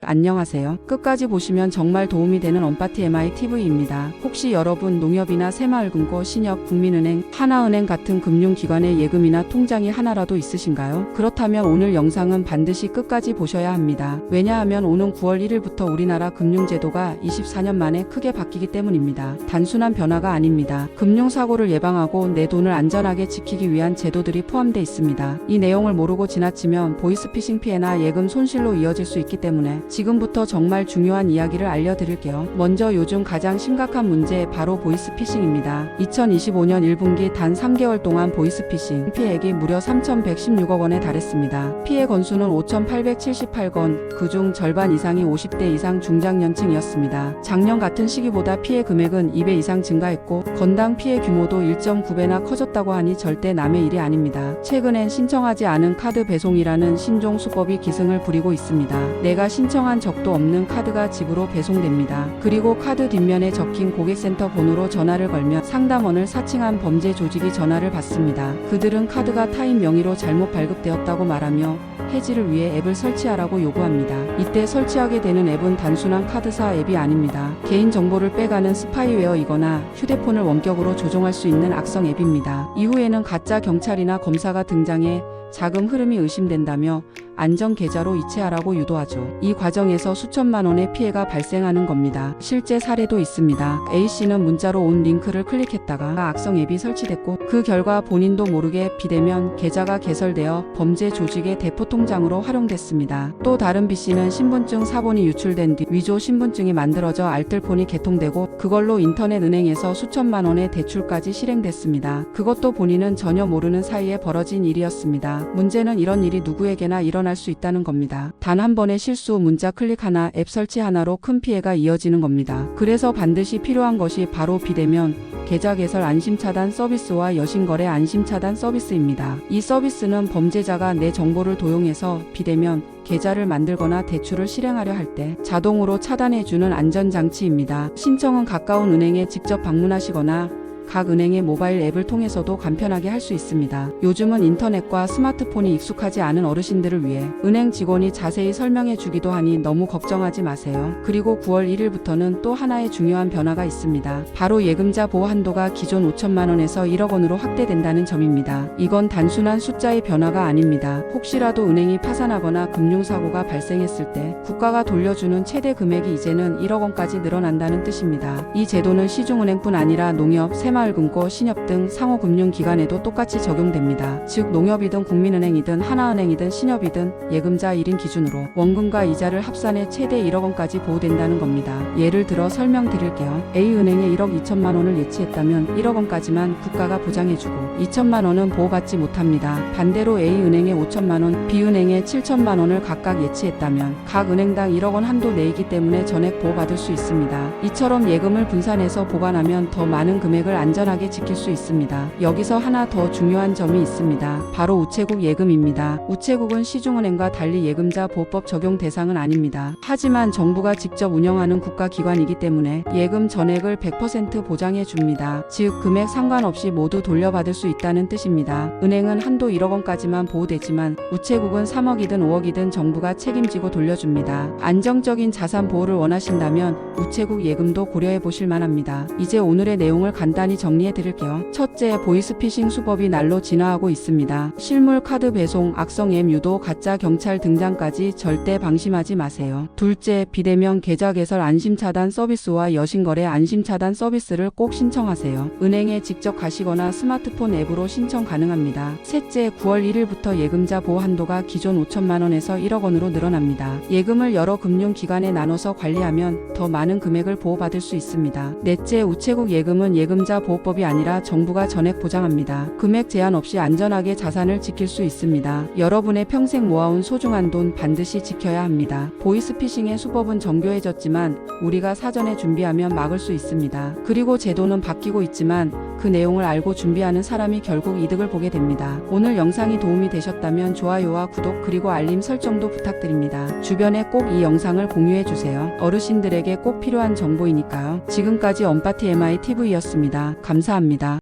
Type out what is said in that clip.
안녕하세요. 끝까지 보시면 정말 도움이 되는 언바티 MITV입니다. 혹시 여러분 농협이나 새마을금고, 신협, 국민은행, 하나은행 같은 금융기관의 예금이나 통장이 하나라도 있으신가요? 그렇다면 오늘 영상은 반드시 끝까지 보셔야 합니다. 왜냐하면 오는 9월 1일부터 우리나라 금융제도가 24년 만에 크게 바뀌기 때문입니다. 단순한 변화가 아닙니다. 금융사고를 예방하고 내 돈을 안전하게 지키기 위한 제도들이 포함되어 있습니다. 이 내용을 모르고 지나치면 보이스피싱 피해나 예금 손실로 이어질 수 있기 때문에 지금부터 정말 중요한 이야기를 알려드릴게요. 먼저 요즘 가장 심각한 문제 바로 보이스피싱입니다. 2025년 1분기 단 3개월 동안 보이스피싱 피해액이 무려 3,116억 원에 달했습니다. 피해 건수는 5,878건, 그중 절반 이상이 50대 이상 중장년층이었습니다. 작년 같은 시기보다 피해 금액은 2배 이상 증가했고 건당 피해 규모도 1.9배나 커졌다고 하니 절대 남의 일이 아닙니다. 최근엔 신청하지 않은 카드 배송이라는 신종 수법이 기승을 부리고 있습니다. 내가 신청한 적도 없는 카드가 집으로 배송됩니다. 그리고 카드 뒷면에 적힌 고객센터 번호로 전화를 걸면 상담원을 사칭한 범죄 조직이 전화를 받습니다. 그들은 카드가 타인 명의로 잘못 발급되었다고 말하며 해지를 위해 앱을 설치하라고 요구합니다. 이때 설치하게 되는 앱은 단순한 카드사 앱이 아닙니다. 개인정보를 빼가는 스파이웨어이거나 휴대폰을 원격으로 조종할 수 있는 악성 앱입니다. 이후에는 가짜 경찰이나 검사가 등장해 자금 흐름이 의심된다며 안전 계좌로 이체하라고 유도하죠. 이 과정에서 수천만 원의 피해가 발생하는 겁니다. 실제 사례도 있습니다. A씨는 문자로 온 링크를 클릭했다가 악성 앱이 설치됐고 그 결과 본인도 모르게 비대면 계좌가 개설되어 범죄 조직의 대포 통장으로 활용됐습니다. 또 다른 B씨는 신분증 사본이 유출된 뒤 위조 신분증이 만들어져 알뜰폰이 개통되고 그걸로 인터넷 은행에서 수천만 원의 대출까지 실행됐습니다. 그것도 본인은 전혀 모르는 사이에 벌어진 일이었습니다. 문제는 이런 일이 누구에게나 일어날 수 있다는 겁니다. 단 한 번의 실수, 문자 클릭 하나, 앱 설치 하나로 큰 피해가 이어지는 겁니다. 그래서 반드시 필요한 것이 바로 비대면 계좌 개설 안심차단 서비스와 여신거래 안심차단 서비스입니다. 이 서비스는 범죄자가 내 정보를 도용해서 비대면 계좌를 만들거나 대출을 실행하려 할 때 자동으로 차단해주는 안전장치입니다. 신청은 가까운 은행에 직접 방문하시거나 각 은행의 모바일 앱을 통해서도 간편하게 할 수 있습니다. 요즘은 인터넷과 스마트폰이 익숙하지 않은 어르신들을 위해 은행 직원이 자세히 설명해 주기도 하니 너무 걱정하지 마세요. 그리고 9월 1일부터는 또 하나의 중요한 변화가 있습니다. 바로 예금자 보호 한도가 기존 5천만 원에서 1억 원으로 확대된다는 점입니다. 이건 단순한 숫자의 변화가 아닙니다. 혹시라도 은행이 파산하거나 금융사고가 발생했을 때 국가가 돌려주는 최대 금액이 이제는 1억 원까지 늘어난다는 뜻입니다. 이 제도는 시중은행뿐 아니라 농협, 새마을금고, 신협 등 상호금융기관에도 똑같이 적용됩니다. 즉 농협이든 국민은행이든 하나은행이든 신협이든 예금자 1인 기준으로 원금과 이자를 합산해 최대 1억 원까지 보호된다는 겁니다. 예를 들어 설명드릴게요. A은행에 1억 2천만 원을 예치했다면 1억 원까지만 국가가 보장해주고 2천만 원은 보호받지 못합니다. 반대로 A은행에 5천만 원, B은행에 7천만 원을 각각 예치했다면 각 은행당 1억 원 한도 내이기 때문에 전액 보호받을 수 있습니다. 이처럼 예금을 분산해서 보관하면 더 많은 금액을 안전하게 지킬 수 있습니다. 여기서 하나 더 중요한 점이 있습니다. 바로 우체국 예금입니다. 우체국은 시중은행과 달리 예금자 보호법 적용 대상은 아닙니다. 하지만 정부가 직접 운영하는 국가기관이기 때문에 예금 전액을 100% 보장해 줍니다. 즉 금액 상관없이 모두 돌려받을 수 있다는 뜻입니다. 은행은 한도 1억 원까지만 보호되지만 우체국은 3억이든 5억이든 정부가 책임지고 돌려줍니다. 안정적인 자산 보호를 원하신다면 우체국 예금도 고려해 보실 만합니다. 이제 오늘의 내용을 간단히 정리해 드릴게요. 첫째, 보이스피싱 수법이 날로 진화하고 있습니다. 실물 카드 배송, 악성 앱 유도, 가짜 경찰 등장까지 절대 방심하지 마세요. 둘째, 비대면 계좌 개설 안심차단 서비스와 여신거래 안심차단 서비스를 꼭 신청하세요. 은행에 직접 가시거나 스마트폰 앱으로 신청 가능합니다. 셋째, 9월 1일부터 예금자 보호 한도가 기존 5천만 원에서 1억 원으로 늘어납니다. 예금을 여러 금융기관에 나눠서 관리하면 더 많은 금액을 보호받을 수 있습니다. 넷째, 우체국 예금은 예금자 보호법이 아니라 정부가 전액 보장합니다. 금액 제한 없이 안전하게 자산을 지킬 수 있습니다. 여러분의 평생 모아온 소중한 돈 반드시 지켜야 합니다. 보이스피싱의 수법은 정교해졌지만 우리가 사전에 준비하면 막을 수 있습니다. 그리고 제도는 바뀌고 있지만 그 내용을 알고 준비하는 사람이 결국 이득을 보게 됩니다. 오늘 영상이 도움이 되셨다면 좋아요와 구독 그리고 알림 설정도 부탁드립니다. 주변에 꼭 이 영상을 공유해주세요. 어르신들에게 꼭 필요한 정보이니까요. 지금까지 언바티 MITV였습니다. 감사합니다.